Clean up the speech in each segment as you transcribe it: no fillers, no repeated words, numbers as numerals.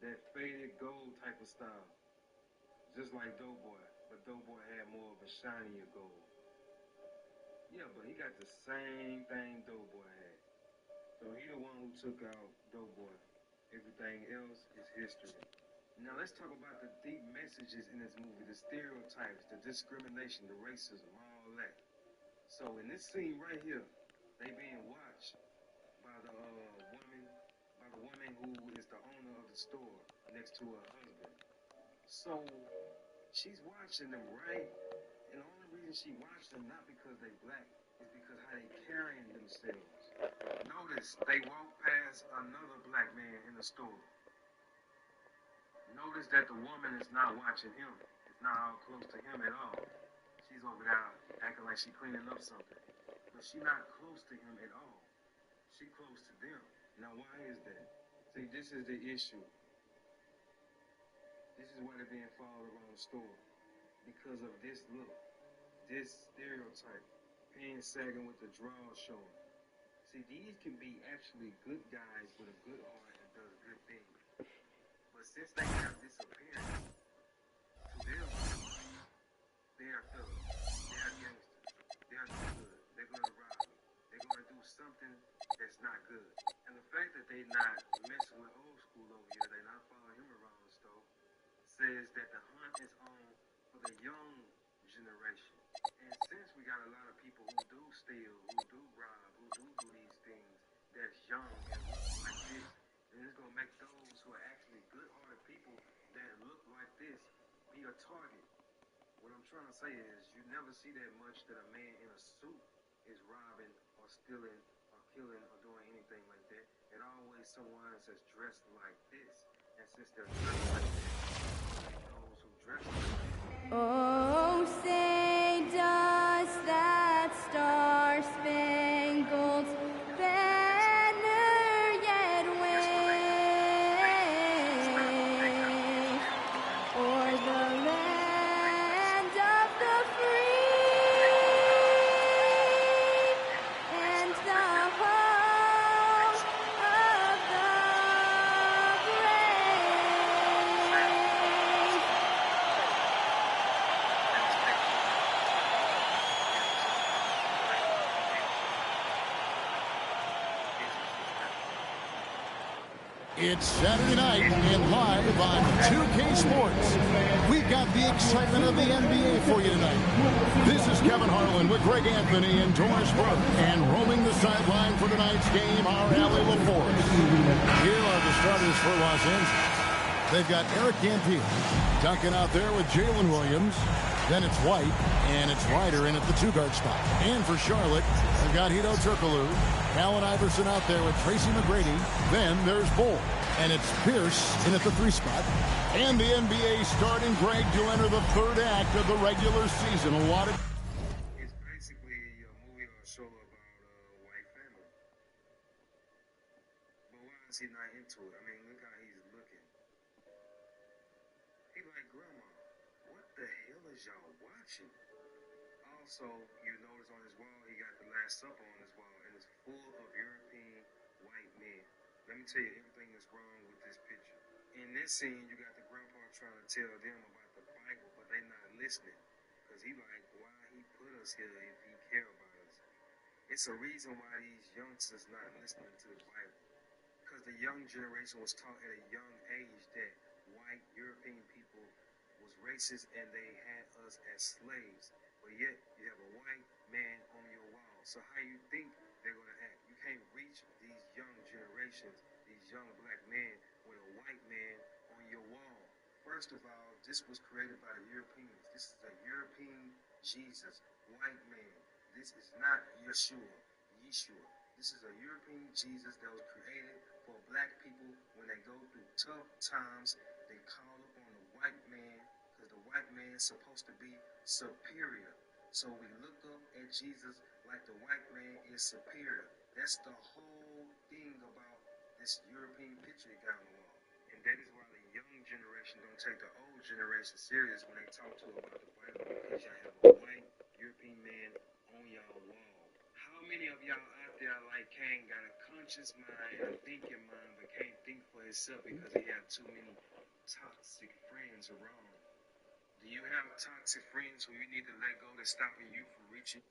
that faded gold type of style. Just like Doughboy, but Doughboy had more of a shinier gold. Yeah, but he got the same thing Doughboy had. So he the one who took out Doughboy. Everything else is history. Now let's talk about the deep messages in this movie, the stereotypes, the discrimination, the racism, all that. So in this scene right here, they being watched by the woman who is the owner of the store next to her husband. So she's watching them, right? And the only reason she watched them, not because they black, is because how they carrying themselves. Notice they walk past another black man in the store. Notice that the woman is not watching him. It's not all close to him at all. She's over there acting like she's cleaning up something. But she's not close to him at all. She's close to them. Now why is that? See, this is the issue. This is why they're being followed around the store. Because of this look. This stereotype. Pants sagging with the drawers showing. See, these can be actually good guys with a good heart and does good things. But since they have this appearance, to them, they are thugs. They are gangsters. They are no good. They're going to rob you. They're going to do something that's not good. And the fact that they're not messing with old school over here, they're not following him around the store, says that the hunt is on for the young generation. And since we got a lot of people who do steal, who do rob, who do these things that's young and look like this, then it's going to make those who are actually good-hearted people that look like this be a target. What I'm trying to say is you never see that much that a man in a suit is robbing or stealing or killing or doing anything like that. It always someone that's dressed like this. And since they're dressed like this, those who dress like this. Oh, say does that star-spangled banner yet wave o'er the land of the free and the home of the brave. It's Saturday night and live on 2K Sports. We've got the excitement of the NBA for you tonight. This is Kevin Harlan with Greg Anthony and Doris Burke. And roaming the sideline for tonight's game are Allie LaForce. Here are the starters for Los Angeles. They've got Eric Campbell, Duncan out there with Jalen Williams. Then it's White, and it's Ryder in at the two-guard spot. And for Charlotte, they've got Hedo Turkoglu, Allen Iverson out there with Tracy McGrady. Then there's Bull, and it's Pierce in at the three spot. And the NBA starting, Greg, to enter the third act of the regular season. It's basically a movie or a show about a white family. But why is he not into it? I mean, look how he's looking. He like, Grandma, what the hell is y'all watching? Also, you notice on his wall, he got the Last Supper on his wall, and it's full of European white men. Let me tell you everything that's wrong with this picture. In this scene, you got the grandpa trying to tell them about the Bible, but they not listening. Because he like, why he put us here if he care about us? It's a reason why these youngsters not listening to the Bible. Because the young generation was taught at a young age that white European people was racist and they had us as slaves. But yet, you have a white man on your wall. So how you think they're going to act? You can't reach these young generations, these young black men, with a white man on your wall. First of all, this was created by the Europeans. This is a European Jesus, white man. This is not Yeshua. This is a European Jesus that was created for black people when they go through tough times. They call upon the white man because the white man is supposed to be superior. So we look up at Jesus like the white man is superior. That's the whole thing about this European picture you got on the wall. And that is why the young generation don't take the old generation serious when they talk to about the Bible, because y'all have a white European man on y'all wall. How many of y'all out there like Kane got a conscious mind, a thinking mind, but can't think for himself because he have too many toxic friends around? Do you have toxic friends who you need to let go that's stopping you from reaching?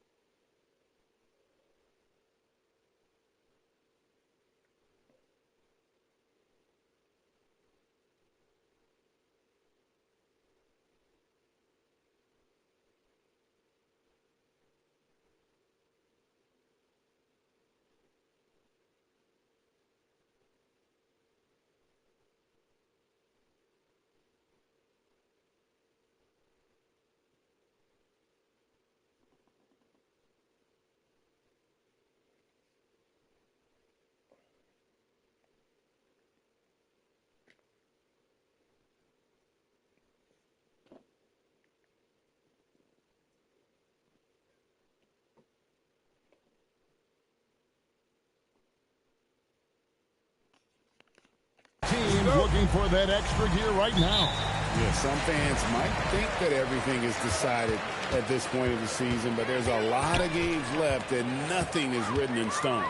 Teams looking for that extra gear right now. Yeah, some fans might think that everything is decided at this point of the season, but there's a lot of games left and nothing is written in stone.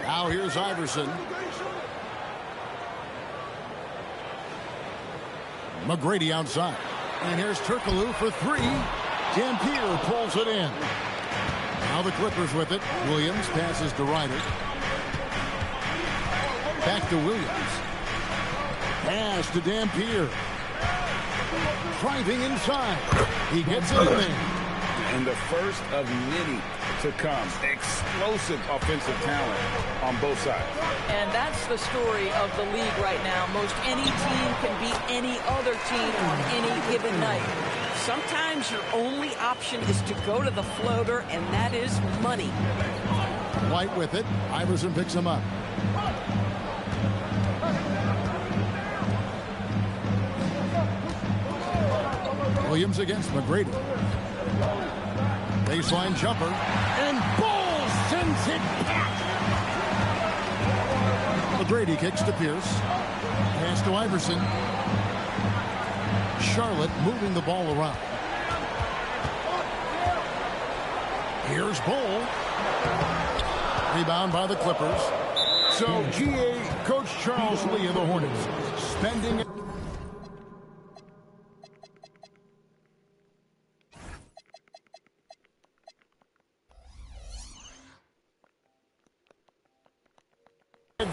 Now here's Iverson. McGrady outside. And here's Turkoglu for three. Dampier pulls it in. Now the Clippers with it. Williams passes to Ryder. Back to Williams. Pass to Dampier. Driving inside. He gets it in there. And the first of many to come. Explosive offensive talent on both sides. And that's the story of the league right now. Most any team can beat any other team on any given night. Sometimes your only option is to go to the floater, and that is money. White with it. Iverson picks him up. Williams against McGrady. Baseline jumper. And Bull sends it back. McGrady kicks to Pierce. Pass to Iverson. Charlotte moving the ball around. Here's Bull. Rebound by the Clippers. So GA Coach Charles Lee of the Hornets spending it.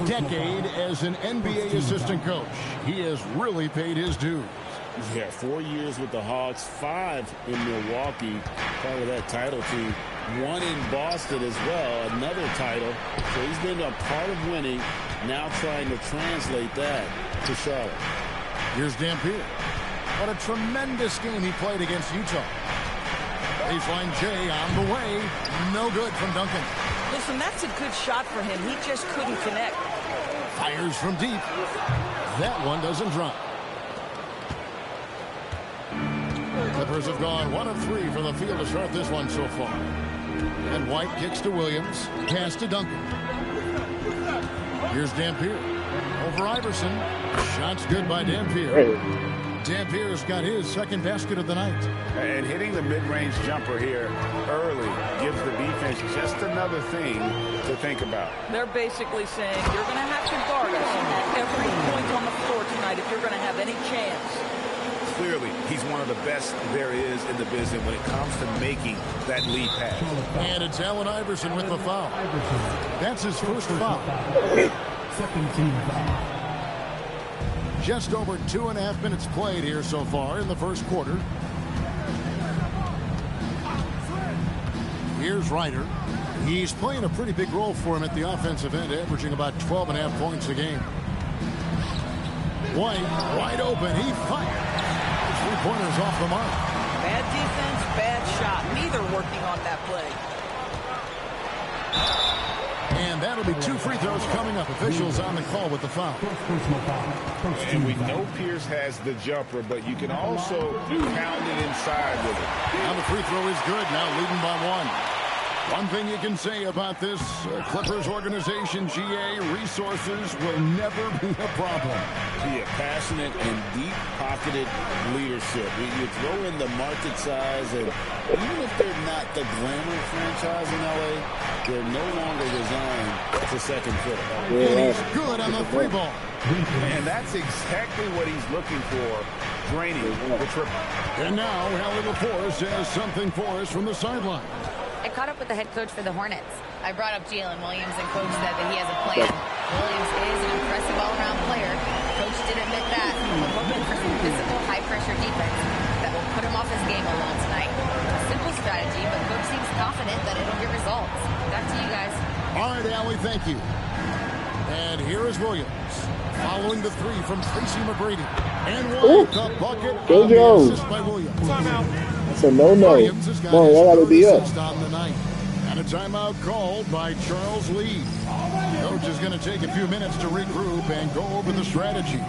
Decade as an NBA assistant coach. He has really paid his dues. Yeah, 4 years with the Hawks, 5 in Milwaukee, part of that title team. 1 in Boston as well, another title. So he's been a part of winning, now trying to translate that to Charlotte. Here's Dampier. What a tremendous game he played against Utah. Baseline J on the way. No good from Duncan. Listen, that's a good shot for him. He just couldn't connect. Fires from deep. That one doesn't drop. Clippers have gone 1 of 3 from the field to start this one so far. And White kicks to Williams. Pass to Duncan. Here's Dampier. Over Iverson. Shot's good by Dampier. Dampier's got his second basket of the night. And hitting the mid-range jumper here early gives the defense just another thing to think about. They're basically saying you're going to have to guard us at every point on the floor tonight if you're going to have any chance. Clearly, he's one of the best there is in the business when it comes to making that lead pass. And it's Allen Iverson with the foul. That's his first foul. Second team foul. Just over 2.5 minutes played here so far in the first quarter. Here's Ryder. He's playing a pretty big role for him at the offensive end, averaging about 12.5 points a game. White, wide open. He fired. Three-pointers off the mark. Bad defense, bad shot. Neither working on that play. And that'll be 2 free throws coming up. Officials on the call with the foul. And we know Pierce has the jumper, but you can also pound it inside with it. Now the free throw is good. Now leading by 1. One thing you can say about this Clippers organization, GA, resources will never be a problem. Yeah, passionate and deep-pocketed leadership. You throw in the market size, and even if they're not the glamour franchise in LA, they're no longer resigned to second fiddle. And he's good on the three ball. And that's exactly what he's looking for, draining the triple. And now, Hallie LaForce has something for us from the sideline. I caught up with the head coach for the Hornets. I brought up Jalen Williams, and Coach said that he has a plan. Williams is an impressive all-around player. Coach did admit that. We're hoping for some physical, high-pressure defense that will put him off his game a little tonight. A simple strategy, but Coach seems confident that it'll get results. Back to you guys. All right, Allie, thank you. And here is Williams, following the three from Tracy McGrady. And one, the bucket on the assist by Williams. That's a no-no. Williams has got his third assist on the night. And a timeout called by Charles Lee. Coach is going to take a few minutes to regroup and go over the strategy.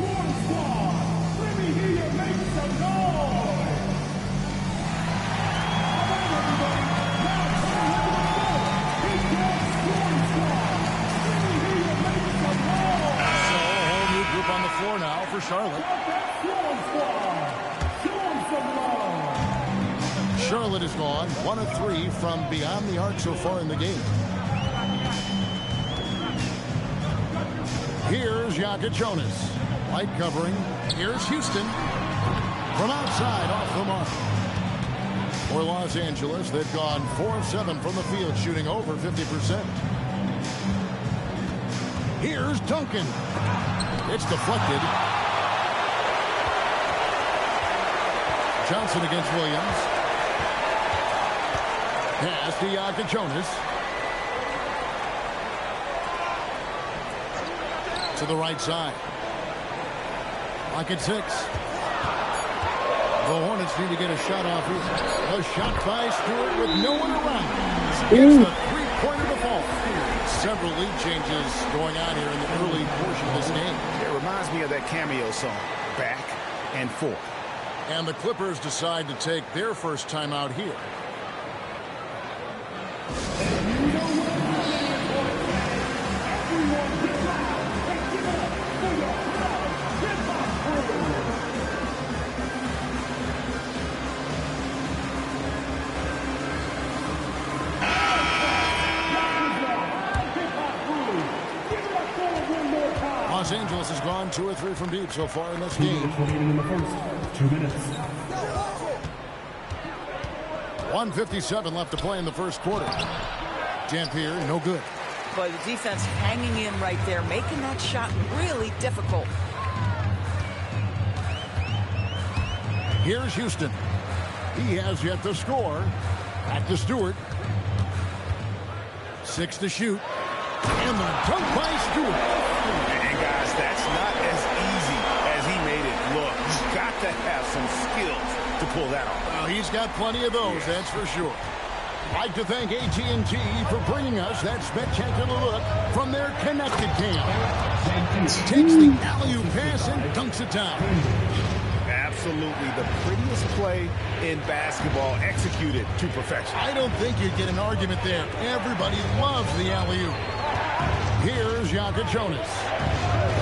On the floor now for Charlotte. Charlotte is gone 1 of 3 from beyond the arc so far in the game. Here's Jonas. Light covering. Here's Houston. From outside off the mark. For Los Angeles, they've gone 4 of 7 from the field, shooting over 50%. Here's Duncan. It's deflected. Johnson against Williams. Pass to Jonas. To the right side. Lock at 6. The Hornets need to get a shot off here. A shot by Stewart with no one around. It's the three-pointer to fall. Several lead changes going on here in the early portion of this game. It reminds me of that cameo song, Back and Forth. And the Clippers decide to take their first timeout here. Los Angeles has gone 2 or 3 from deep so far in this game. In the first 2 minutes. 1:57 left to play in the first quarter. Dampier, no good. But the defense hanging in right there, making that shot really difficult. Here's Houston. He has yet to score. Back to Stewart. 6 to shoot. And the dunk by Stewart. And guys, that's not as easy as he made it look. He's got to have some skills to pull that off. Well, he's got plenty of those, that's for sure. I'd like to thank AT&T for bringing us that spectacular look from their connected cam. Takes the alley-oop pass and dunks it down. Absolutely the prettiest play in basketball, executed to perfection. I don't think you'd get an argument there. Everybody loves the alley-oop. Here's Jonas.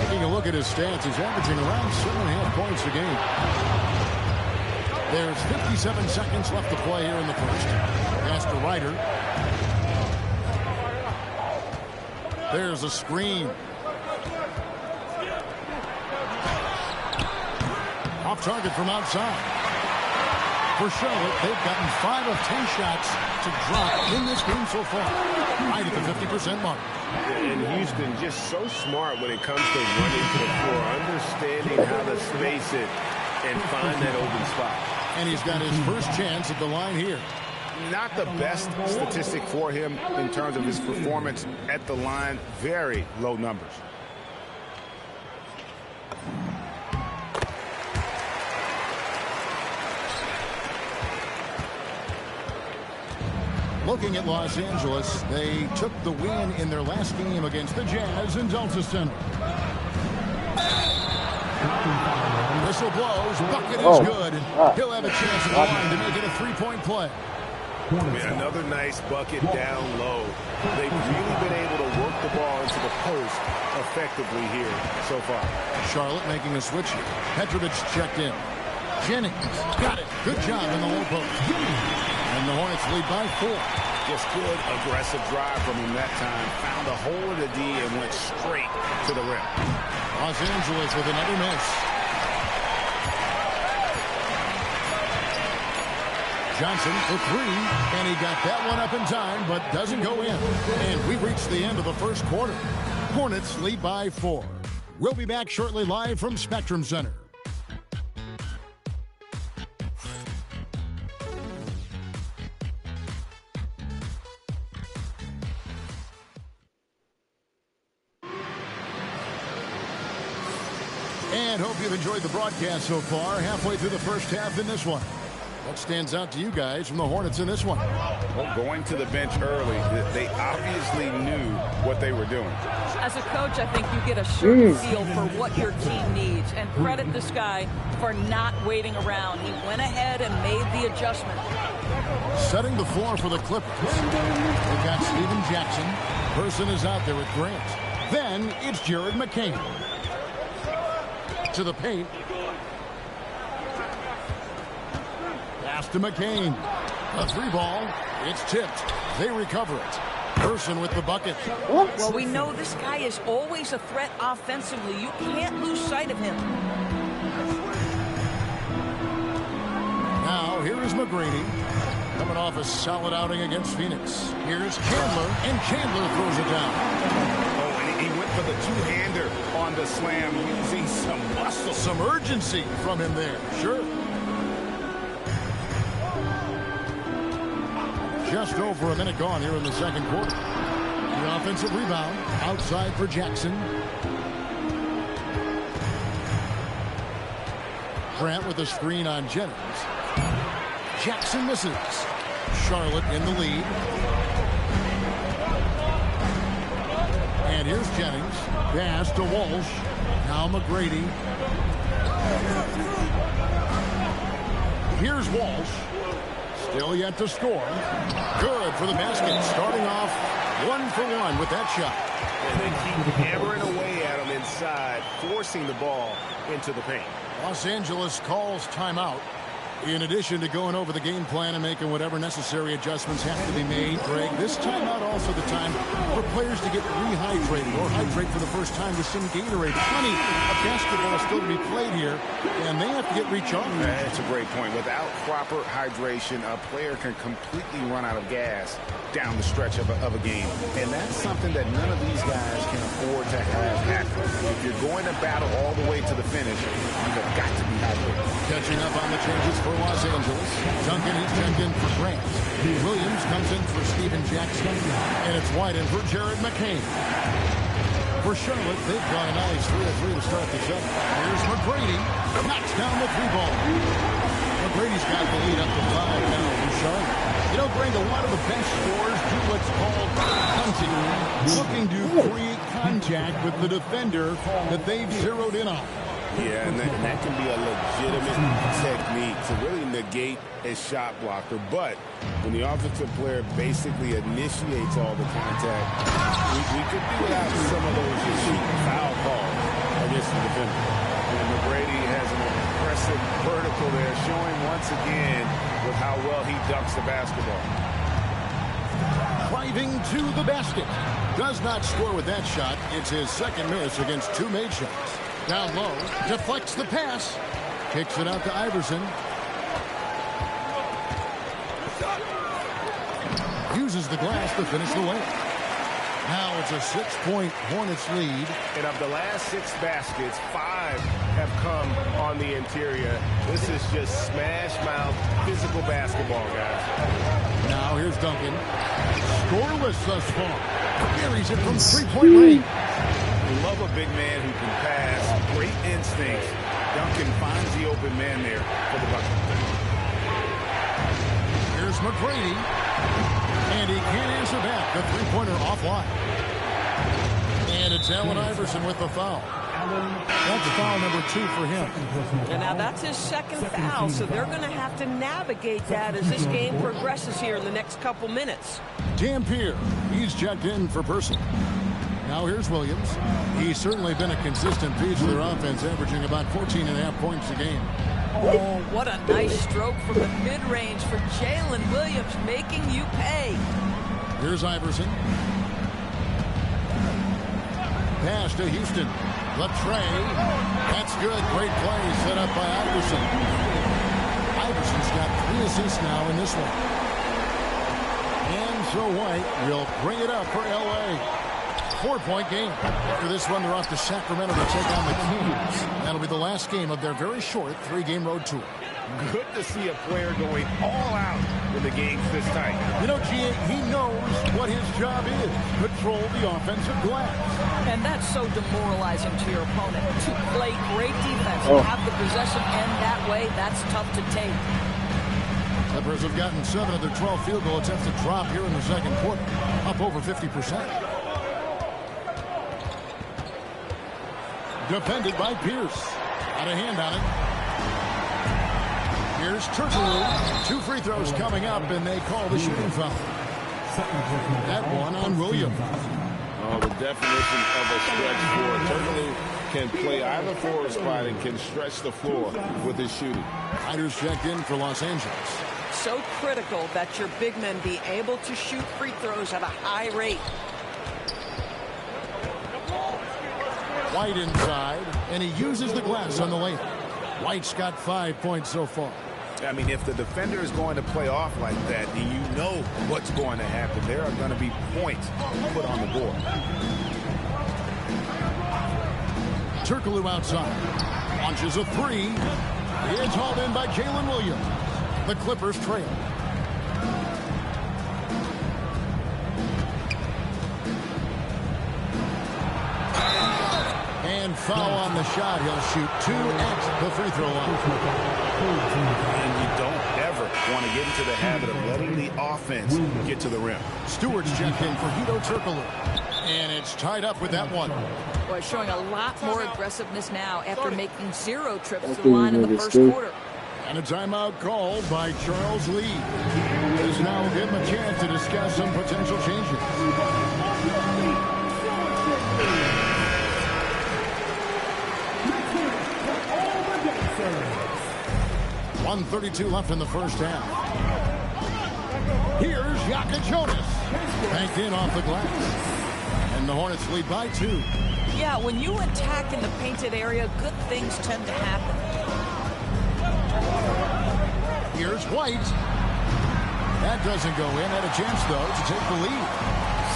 Taking a look at his stats, he's averaging around 7.5 points a game. There's 57 seconds left to play here in the first. Pass to Ryder. There's a screen. Off target from outside. For Charlotte, they've gotten 5 of 10 shots to drop in this game so far. Right at the 50% mark. And Houston just so smart when it comes to running to the floor, understanding how to space it and find that open spot. And he's got his first chance at the line here. Not the best statistic for him in terms of his performance at the line. Very low numbers. Looking at Los Angeles, they took the win in their last game against the Jazz in Delta Center. Whistle blows, bucket is good. He'll have a chance at the line to make it a 3-point play. Another nice bucket down low. They've really been able to work the ball into the post effectively here so far. Charlotte making a switch here. Petrovic checked in. Jennings got it. Good job in the low post. And the Hornets lead by 4. Just good aggressive drive from him that time. Found a hole in the D and went straight to the rim. Los Angeles with another miss. Johnson for 3, and he got that one up in time, but doesn't go in. And we reached the end of the first quarter. Hornets lead by 4. We'll be back shortly live from Spectrum Center. And hope you've enjoyed the broadcast so far. Halfway through the first half in this one. What stands out to you guys from the Hornets in this one? Well, going to the bench early, they obviously knew what they were doing. As a coach, I think you get a certain feel for what your team needs. And credit this guy for not waiting around. He went ahead and made the adjustment. Setting the floor for the Clippers. They've got Steven Jackson. Person is out there with Grant. Then it's Jared McCain. To the paint. Pass to McCain. A 3 ball. It's tipped. They recover it. Person with the bucket. Well, we know this guy is always a threat offensively. You can't lose sight of him. Now, here is McGrady. Coming off a solid outing against Phoenix. Here's Chandler, and Chandler throws it down. Oh, and he went for the two-hander on the slam, using some muscle. Some urgency from him there. Sure. Just over a minute gone here in the second quarter. The offensive rebound outside for Jackson. Grant with a screen on Jennings. Jackson misses. Charlotte in the lead. And here's Jennings. Pass to Walsh. Now McGrady. Here's Walsh. Still yet to score. Good for the basket. Starting off 1 for 1 with that shot. And they keep hammering away at him inside, forcing the ball into the paint. Los Angeles calls timeout. In addition to going over the game plan and making whatever necessary adjustments have to be made, Greg, this timeout also the time for players to get rehydrated or hydrate for the first time with some Gatorade. Plenty of basketball still to be played here, and they have to get recharged. That's a great point. Without proper hydration, a player can completely run out of gas down the stretch of a game. And that's something that none of these guys can afford to have happen. If you're going to battle all the way to the finish, you have got to be hydrated. Catching up on the changes for Los Angeles. Duncan is checked in for Grant. Williams comes in for Steven Jackson. And it's wide in for Jared McCain. For Charlotte, they've got a nice 3-3 to start the shot. Here's McGrady. Knocks down the 3 ball. McGrady's got the lead up the foul now for Charlotte. You know, Greg, a lot of the best scorers do what's called hunting. Looking to create contact with the defender that they've zeroed in on. Yeah, and that can be a legitimate technique to really negate a shot blocker. But when the offensive player basically initiates all the contact, we could do without some of those cheap foul calls against the defender. And McGrady has an impressive vertical there, showing once again with how well he dunks the basketball. Driving to the basket. Does not score with that shot. It's his second miss against 2 made shots. Down low, deflects the pass, kicks it out to Iverson. Uses the glass to finish the layup. Now it's a 6-point Hornets lead. And of the last 6 baskets, 5 have come on the interior. This is just smash-mouth physical basketball, guys. Now here's Duncan. Scoreless thus far. Carries it from 3-point range. We love a big man who can pass. Great instincts. Duncan finds the open man there for the bucket. Here's McGrady. And he can't answer back. The 3-pointer offline. And it's Allen Iverson with the foul. That's foul number 2 for him. And now that's his second foul, so they're going to have to navigate that as this game progresses here in the next couple minutes. Dampier, he's checked in for personal. Now here's Williams. He's certainly been a consistent piece of their offense, averaging about 14.5 points a game. Oh, what a nice stroke from the mid-range for Jalen Williams, making you pay. Here's Iverson. Pass to Houston. TreJ. That's good. Great play set up by Iverson. Iverson's got 3 assists now in this one. And so White will bring it up for L.A. 4-point game. After this one, they're off to Sacramento to take on the Kings. That'll be the last game of their very short 3-game road tour. Good to see a player going all out when the game's this tight. You know, G.A., he knows what his job is. Control the offensive glass. And that's so demoralizing to your opponent. To play great defense and have the possession end that way, that's tough to take. Clippers have gotten 7 of their 12 field goal attempts to drop here in the second quarter. Up over 50%. Defended by Pierce. Got a hand on it. Here's TreJ. 2 free throws coming up, and they call the shooting foul. That one on Williams. Oh, the definition of a stretch floor. TreJ can play either forward spot and can stretch the floor with his shooting. Riders checked in for Los Angeles. So critical that your big men be able to shoot free throws at a high rate. White inside, and he uses the glass on the lane. White's got 5 points so far. I mean, if the defender is going to play off like that, then you know what's going to happen. There are going to be points put on the board. TreJ outside. Launches a 3. It's hauled in by Jalen Williams. The Clippers trail. And foul on the shot. He'll shoot 2 at the free throw line. And you don't ever want to get into the habit of letting the offense get to the rim. Stewart's checked in for Hedo TreJ. And it's tied up with that one. Boy, showing a lot more aggressiveness now after making 0 trips to the line in the first quarter. And a timeout called by Charles Lee. This now will give him a chance to discuss some potential changes. 1:32 left in the first half. Here's Jonas. Banked in off the glass. And the Hornets lead by 2. Yeah, when you attack in the painted area, good things tend to happen. Here's White. That doesn't go in. Had a chance, though, to take the lead.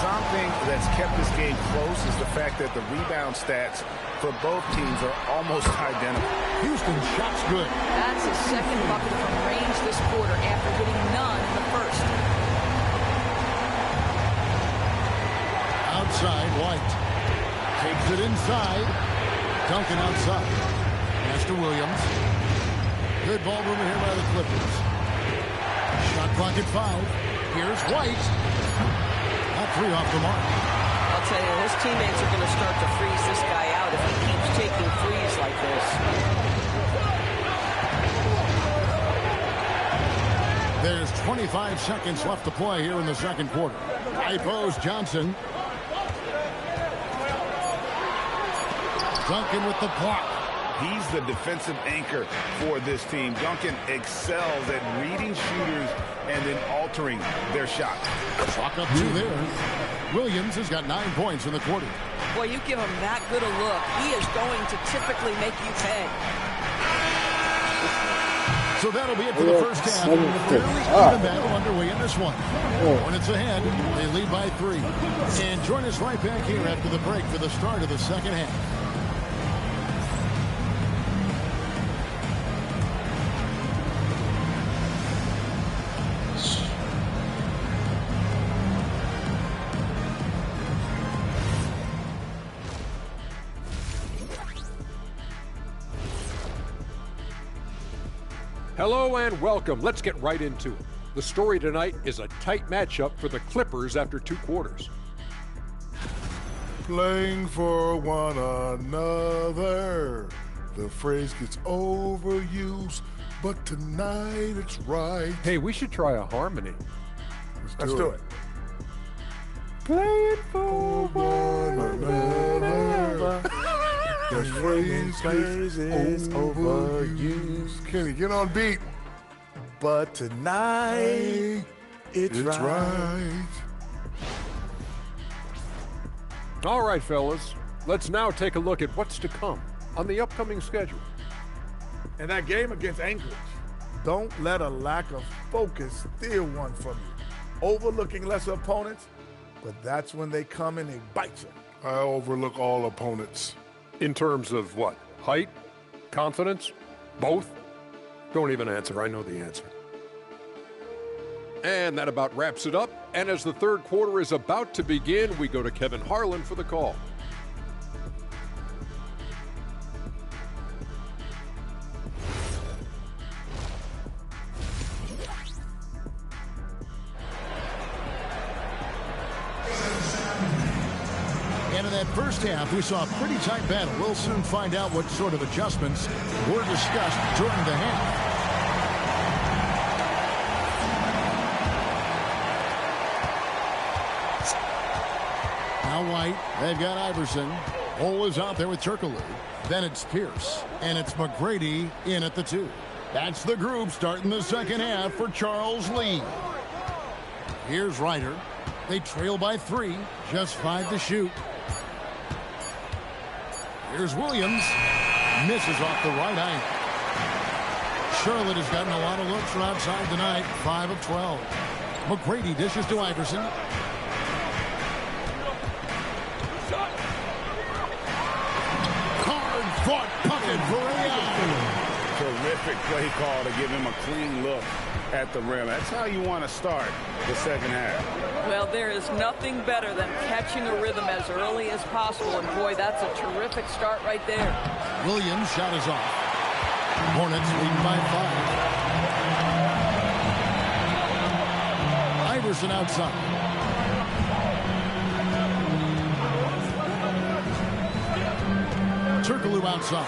Something that's kept this game close is the fact that the rebound stats for both teams are almost identical. Houston's shot's good. That's his second bucket from range this quarter after getting none in the first. Outside, White. Takes it inside. Duncan outside. Pass to Williams. Good ball movement here by the Clippers. Shot clock at 5. Here's White. Not 3 off the mark. I'll tell you, his teammates are going to start to freeze this guy out if he keeps taking threes like this. There's 25 seconds left to play here in the second quarter. High post, Johnson. Duncan with the block. He's the defensive anchor for this team. Duncan excels at reading shooters and then altering their shot. Clock up 2 there. Williams has got 9 points in the quarter. Boy, you give him that good a look, he is going to typically make you pay. So that'll be it for the first half. Fairly even battle underway in this one. Hornets ahead. They lead by 3. And join us right back here after the break for the start of the second half. Hello and welcome. Let's get right into it. The story tonight is a tight matchup for the Clippers after 2 quarters. playing for one another. The phrase gets overused, but tonight it's right. Hey, we should try a harmony. Let's do it. Playing for one another. The phrase is overused. Kenny, get on beat. But tonight, it's right. All right, fellas. Let's now take a look at what's to come on the upcoming schedule. And that game against Anchorage, don't let a lack of focus steal one from you. Overlooking lesser opponents, but that's when they come and they bite you. I overlook all opponents. In terms of what? Height? Confidence? Both? Don't even answer. I know the answer. And that about wraps it up. And as the third quarter is about to begin, we go to Kevin Harlan for the call. And in that first half, we saw a pretty tight battle. We'll soon find out what sort of adjustments were discussed during the half. Now White, they've got Iverson. Hole is out there with Turkoglu. Then it's Pierce, and it's McGrady in at the 2. That's the group starting the second half for Charles Lee. Here's Ryder. They trail by 3, just 5 to shoot. Here's Williams. Misses off the right ankle. Charlotte has gotten a lot of looks from outside tonight, 5 of 12. McGrady dishes to Iverson. Hard-fought bucket for AI. Terrific play call to give him a clean look at the rim. That's how you want to start the second half. Well, there is nothing better than catching a rhythm as early as possible. And, boy, that's a terrific start right there. Williams' shot is off. Hornets lead by 5. Iverson outside. Turkoglu outside.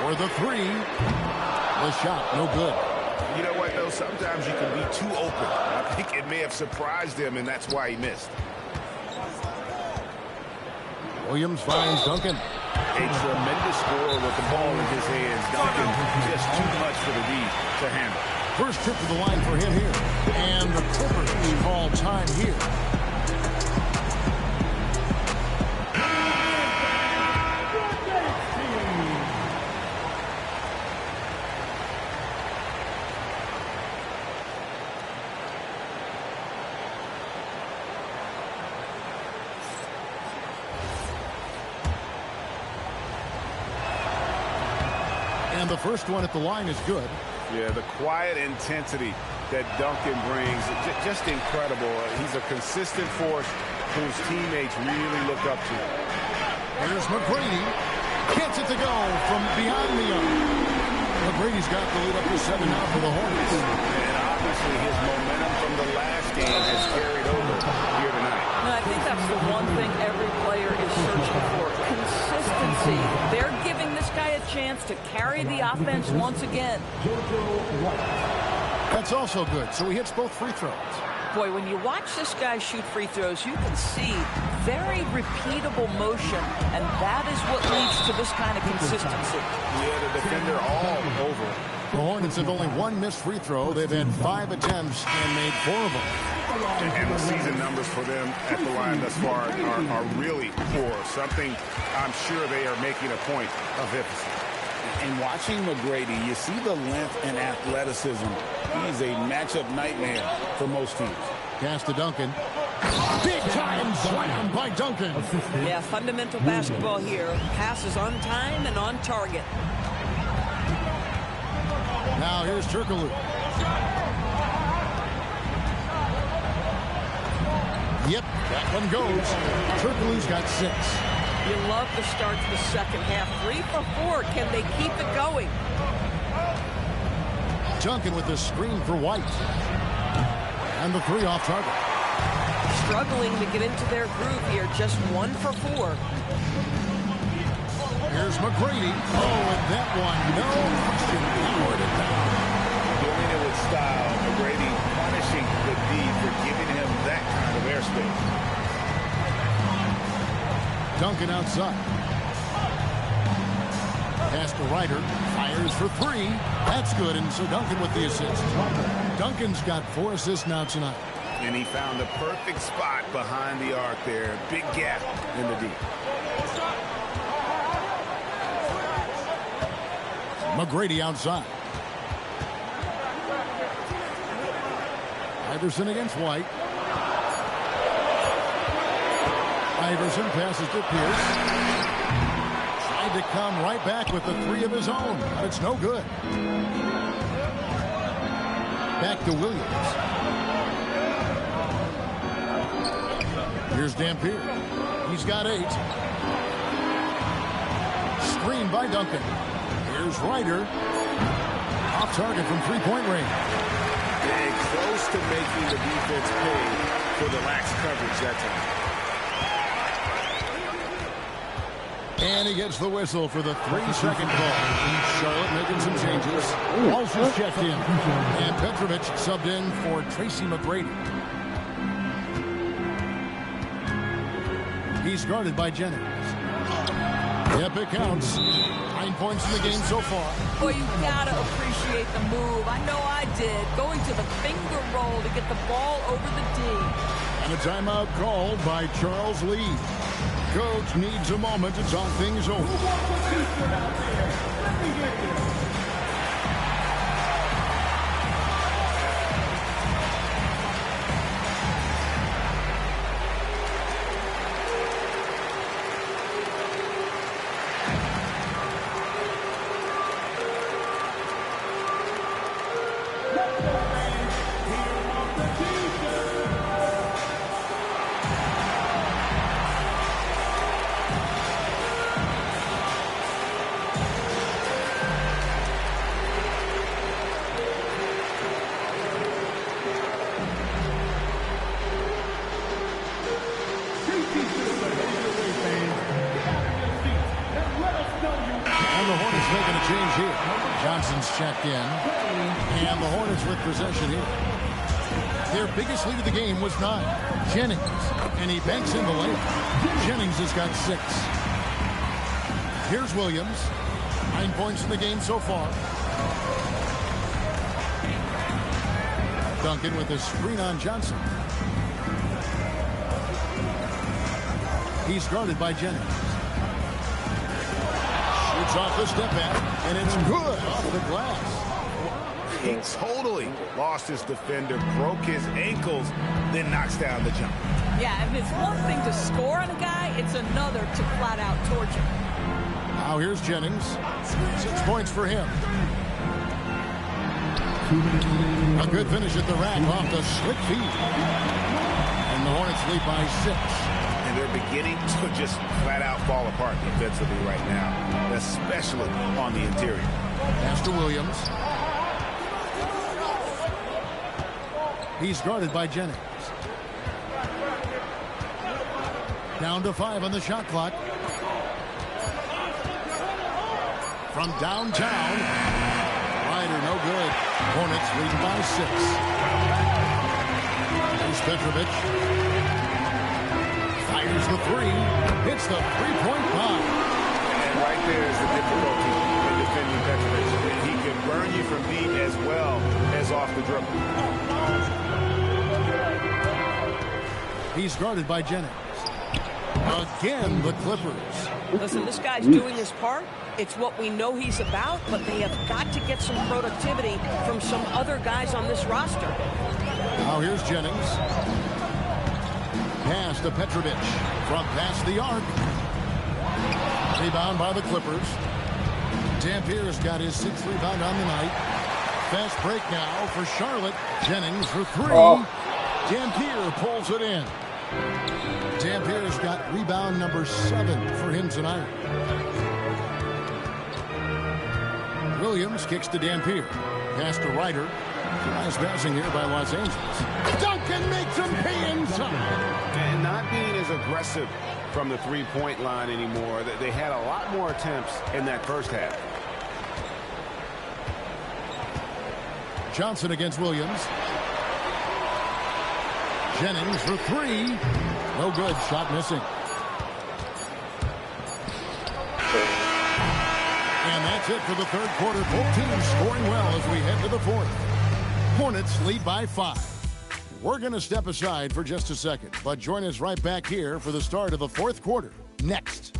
For the 3. The shot, no good. You know what, though? Sometimes you can be too open. I think it may have surprised him, and that's why he missed. Williams finds Duncan. A tremendous scorer with the ball in his hands. Duncan, just too much for the D to handle. First trip to the line for him here. And the Clippers call time here. And the first one at the line is good. Yeah, the quiet intensity that Duncan brings, just incredible. He's a consistent force whose teammates really look up to. Here's McGrady. Gets it to go from behind the arc. McGrady's got the lead up to 7 now for the Hornets. And obviously his momentum from the last game has carried over here tonight. And I think that's the one thing every player is searching for. Consistency. They're giving this guy a chance to carry the offense once again. Jojo. That's also good. So he hits both free throws. Boy, when you watch this guy shoot free throws, you can see very repeatable motion, and that is what leads to this kind of consistency. Yeah, the defender all over. The Hornets have only 1 missed free throw. They've had 5 attempts and made 4 of them. And the season numbers for them at the line thus far are really poor. Something I'm sure they are making a point of emphasis. And watching McGrady, you see the length and athleticism. He's a matchup nightmare for most teams. Pass to Duncan. Big time slam by Duncan. Yeah, fundamental basketball here. Passes on time and on target. Now here's Turkoglu. Yep, that one goes. Turkoglu's got 6. You love the start to the second half. 3 for 4. Can they keep it going? Duncan with the screen for White. And the 3 off target. struggling to get into their groove here. Just 1 for 4. Here's McGrady. Oh, and that one, no question, powered it down. Doing it with style. McGrady punishing the D for giving him that kind of airspace. Duncan outside. Pass to Ryder. Fires for 3. That's good, and so Duncan with the assist. Duncan's got 4 assists now tonight. And he found the perfect spot behind the arc there. Big gap in the D. McGrady outside. Iverson against White. Iverson passes to Pierce. Tried to come right back with the 3 of his own, but it's no good. Back to Williams. Here's Dampier. He's got 8. Screen by Duncan. Here's Ryder. Off target from 3-point range. And close to making the defense pay for the lax coverage that time. And he gets the whistle for the 3-second call. Charlotte making some changes. Walsh is checked in. And Petrovic subbed in for Tracy McGrady. He's guarded by Jennings. Yep, it counts. 9 points in the game so far. Boy, you gotta appreciate the move. I know I did. Going to the finger roll to get the ball over the D. And a timeout called by Charles Lee. Coach needs a moment to talk things over. Checked in, and the Hornets with possession here. Their biggest lead of the game was 9. Jennings, and he banks in the layup. Jennings has got 6. Here's Williams. 9 points in the game so far. Duncan with a screen on Johnson. He's guarded by Jennings. Shoots off the step back, and it's good off the glass. He totally lost his defender, broke his ankles, then knocks down the jump. Yeah, if it's one thing to score on a guy, it's another to flat out torture. Now here's Jennings. 6 points for him. A good finish at the rack off the slick feed. And the Hornets lead by 6. And they're beginning to just flat out fall apart defensively right now, especially on the interior. Pass to Williams. He's guarded by Jennings. Down to 5 on the shot clock. From downtown. Ryder, no good. Hornets lead by 6. Here's Petrovic. Fires the 3. Hits the 3-point bomb. And right there is the difficulty in defending Petrovic. He can burn you from deep as well as off the dribble. He's guarded by Jennings. Again, the Clippers. Listen, this guy's doing his part. It's what we know he's about, but they have got to get some productivity from some other guys on this roster. Now here's Jennings. Pass to Petrovic from past the arc. Rebound by the Clippers. Dampier's got his 6th rebound on the night. Fast break now for Charlotte. Jennings for 3. Dampier pulls it in. Dampier's got rebound number 7 for him tonight. Williams kicks to Dampier. Pass to Ryder. Nice passing here by Los Angeles. Duncan makes him pay inside. And not being as aggressive from the three-point line anymore. They had a lot more attempts in that first half. Johnson against Williams. Jennings for three. No good. Shot missing. And that's it for the third quarter. Both teams scoring well as we head to the fourth. Hornets lead by 5. We're going to step aside for just a second, but join us right back here for the start of the fourth quarter. Next.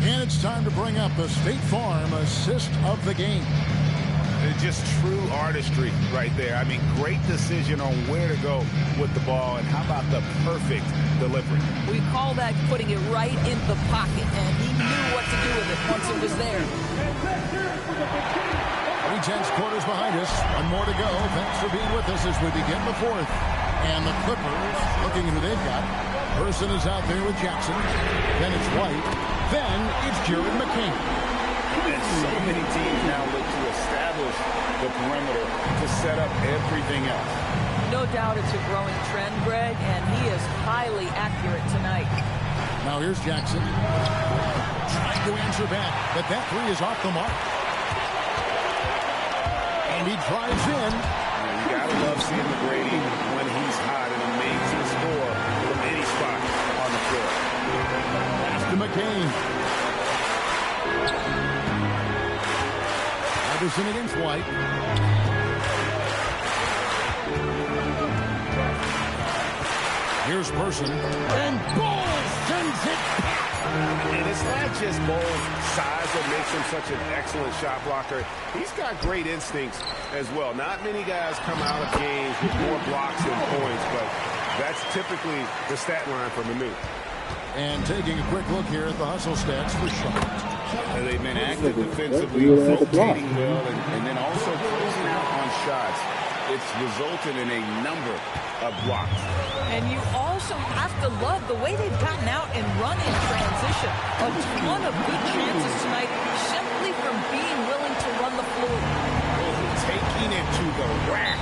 And it's time to bring up the State Farm assist of the game. Just true artistry right there. I mean, great decision on where to go with the ball, and how about the perfect delivery? We call that putting it right in the pocket, and he knew what to do with it once it was there. 3 quarters behind us. One more to go. Thanks for being with us as we begin the fourth. And the Clippers, looking at who they've got. Person is out there with Jackson. Then it's White. Then it's Jared McCain. And so many teams now look to establish the perimeter to set up everything else. No doubt it's a growing trend, Greg, and he is highly accurate tonight. Now here's Jackson. Trying to answer back, but that three is off the mark. And he drives in. You gotta love seeing McGrady when he's hot. An amazing score from any spot on the floor. Pass to McCain. Anderson against White. Here's Person. And Ball sends it back. And it's not just Ball's size that makes him such an excellent shot blocker. He's got great instincts as well. Not many guys come out of games with more blocks than points, but that's typically the stat line from Manu. And taking a quick look here at the hustle stats for Charlotte. They've been active defensively, rotating well, and then also closing out on shots. It's resulted in a number of blocks. And you also have to love the way they've gotten out and run in transition. A ton of good chances tonight simply from being willing to run the floor. Taking it to the rack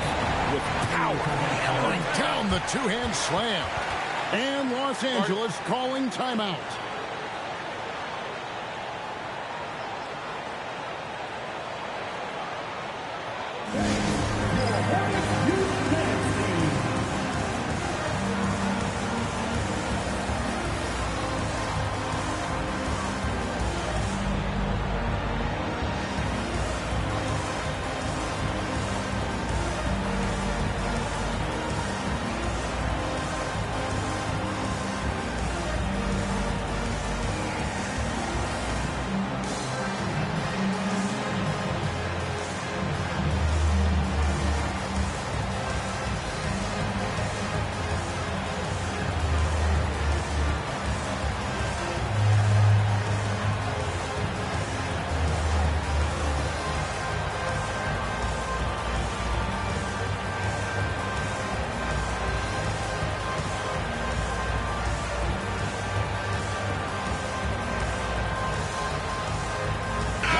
with power. Hammering down the two-hand slam. And Los Angeles calling timeout.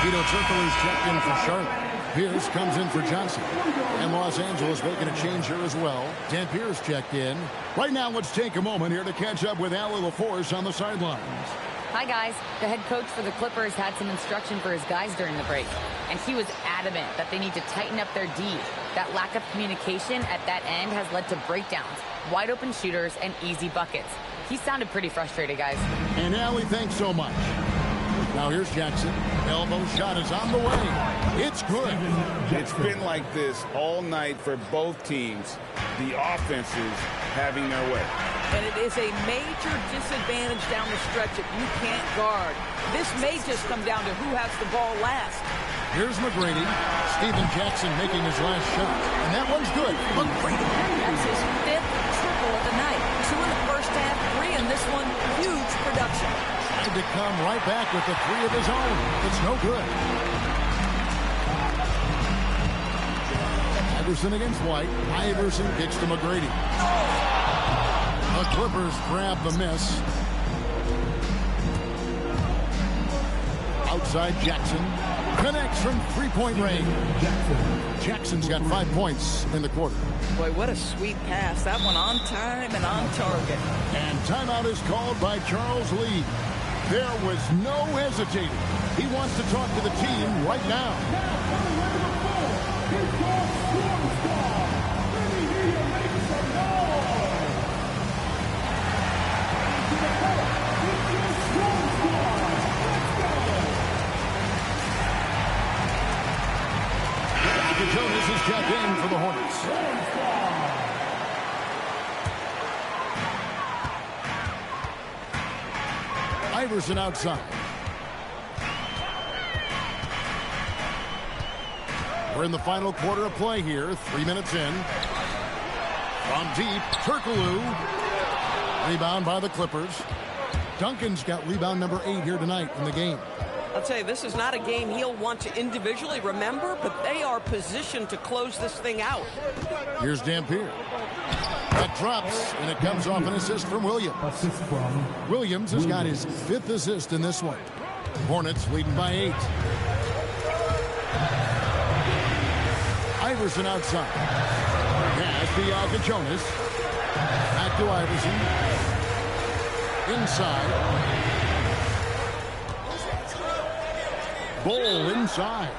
Hedo is checked in for Charlotte. Pierce comes in for Johnson. And Los Angeles making a change here as well. Dan Pierce checked in. Right now, let's take a moment here to catch up with Allie LaForce on the sidelines. Hi, guys. The head coach for the Clippers had some instruction for his guys during the break, and he was adamant that they need to tighten up their D. That lack of communication at that end has led to breakdowns, wide open shooters, and easy buckets. He sounded pretty frustrated, guys. And Allie, thanks so much. Now here's Jackson. Elbow shot is on the way. It's good. It's been like this all night for both teams. The offenses having their way. And it is a major disadvantage down the stretch if you can't guard. This may just come down to who has the ball last. Here's McGrady. Steven Jackson making his last shot. And that one's good. McGrady. That's his 5th triple of the night. 2 in the first half, 3 in this one. Huge production. Tried to come right back with the 3 of his own. It's no good. Iverson against White. Iverson kicks to McGrady. The Clippers grab the miss. Outside Jackson. Connects from three-point range. Jackson's got 5 points in the quarter. Boy, what a sweet pass. That one on time and on target. And timeout is called by Charles Lee. There was no hesitating. He wants to talk to the team right now. Jonas is checked in for the Hornets. Iverson outside. We're in the final quarter of play here. 3 minutes in. From deep, Turkoglu. Rebound by the Clippers. Duncan's got rebound number 8 here tonight in the game. I'll tell you, this is not a game he'll want to individually remember, but they are positioned to close this thing out. Here's Dampier. That drops, and it comes off an assist from Williams. Williams has got his 5th assist in this one. Hornets leading by 8. Iverson outside. Pass to Jonas. Back to Iverson. Inside. Ball inside.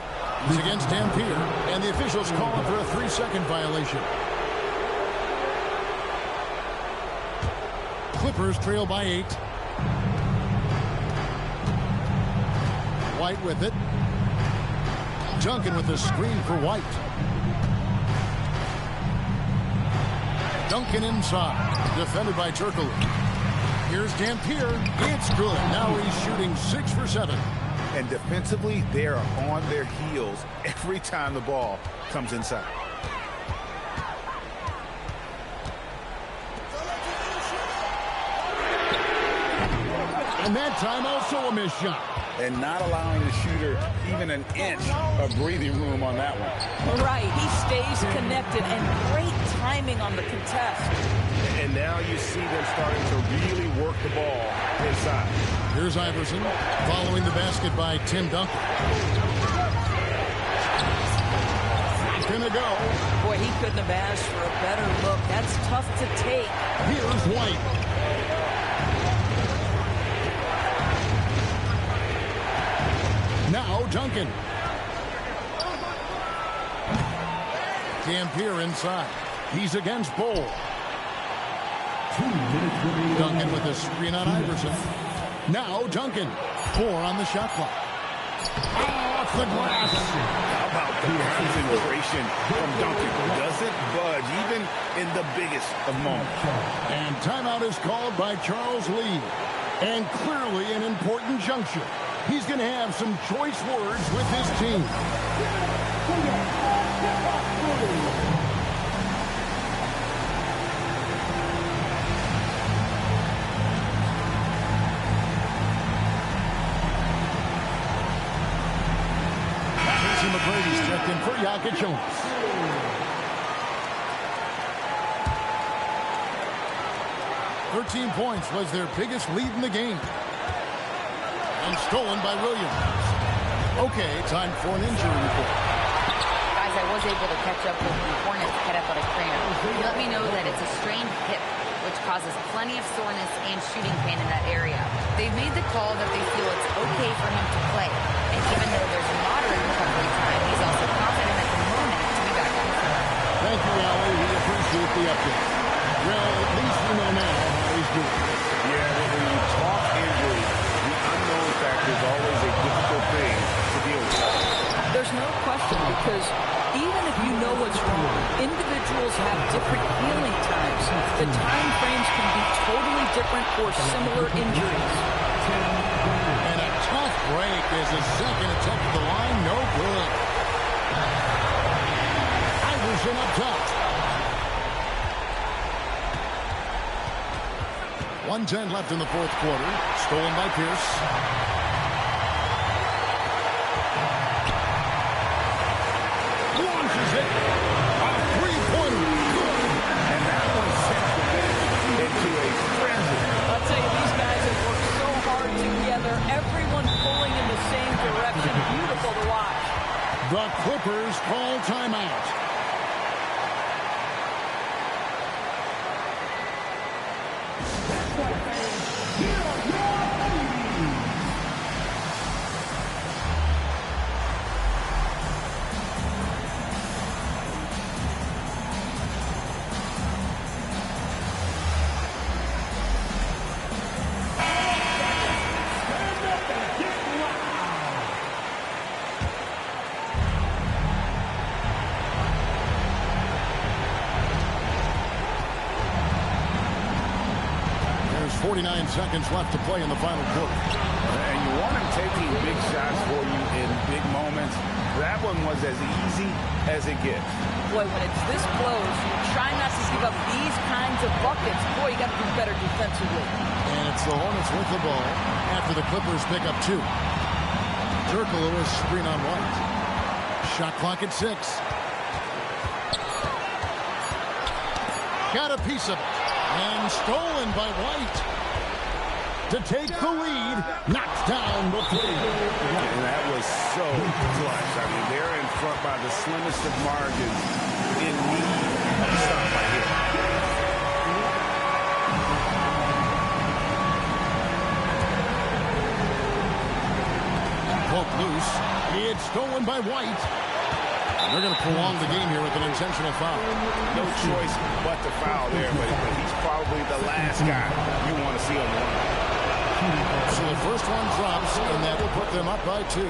He's against Dampier, and the officials call him for a 3-second violation. Clippers trail by 8. White with it. Duncan with the screen for White. Duncan inside. Defended by Turkoglu. Here's Dampier. It's good. Now he's shooting 6 for 7. And defensively, they are on their heels every time the ball comes inside. And that time also a missed shot. And not allowing the shooter even an inch of breathing room on that one. Right, he stays connected, and great timing on the contest. And now you see them starting to really work the ball inside. Here's Iverson following the basket by Tim Duncan. Gonna go. Boy, he couldn't have asked for a better look. That's tough to take. Here's White. Now Duncan. Dampier inside. He's against Bull. Duncan with a screen on Iverson. Now Duncan. 4 on the shot clock. Off the glass. How about the concentration from Duncan? Doesn't budge even in the biggest of moments. And timeout is called by Charles Lee. And clearly an important juncture. He's going to have some choice words with his team. McGrady's checked in for Jonas. 13 points was their biggest lead in the game. And stolen by Williams. Okay, time for an injury report. Guys, I was able to catch up with the Hornets head athletic trainer. He let me know that it's a strained hip, which causes plenty of soreness and shooting pain in that area. They've made the call that they feel it's okay for him to play. And even though there's moderate recovery time, he's also confident at the moment to be back on the floor. Thank you, Allie. We appreciate the update. Well, at least we know now how he's doing. Yeah, when you talk injury, the unknown factor is always a difficult thing to deal with. There's no question, because even if you know what's wrong, individuals have different healing times. The time frames can be totally different for similar injuries. And a tough break as a second attempt at the line, no good. Iverson up top. 1:10 left in the fourth quarter. Stolen by Pierce. Launches it. Off Clippers call timeout. There's 49 seconds left to play in the final quarter. And you want him taking big shots for you in big moments. That one was as easy as it gets. Boy, when it's this close, you try not to give up these kinds of buckets. Boy, you got to do better defensively. And it's the Hornets with the ball after the Clippers pick up 2. Dirk Lewis screen on White. Shot clock at 6. Got a piece of it. And stolen by White. To take the lead. Knocks down the 3. And that was so clutch. I mean, they're in front by the slimmest of margins in need of a stop right here. Pulled loose. It's stolen by White. They're going to prolong the game here with an intentional foul. No choice but to foul there, but he's probably the last guy you want to see on the line. So the first one drops, and that will put them up by 2.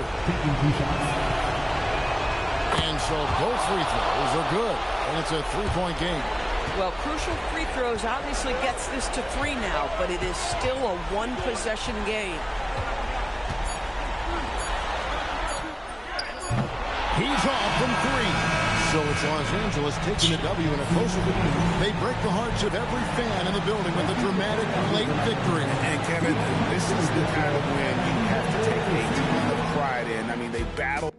And so both free throws are good, and it's a 3-point game. Well, crucial free throws obviously gets this to 3 now, but it is still a one-possession game. He's off from 3. So it's Los Angeles taking the W in a close one. They break the hearts of every fan in the building with a dramatic late victory. And Kevin, this is the kind of win you have to take a ton of pride in. I mean, they battled.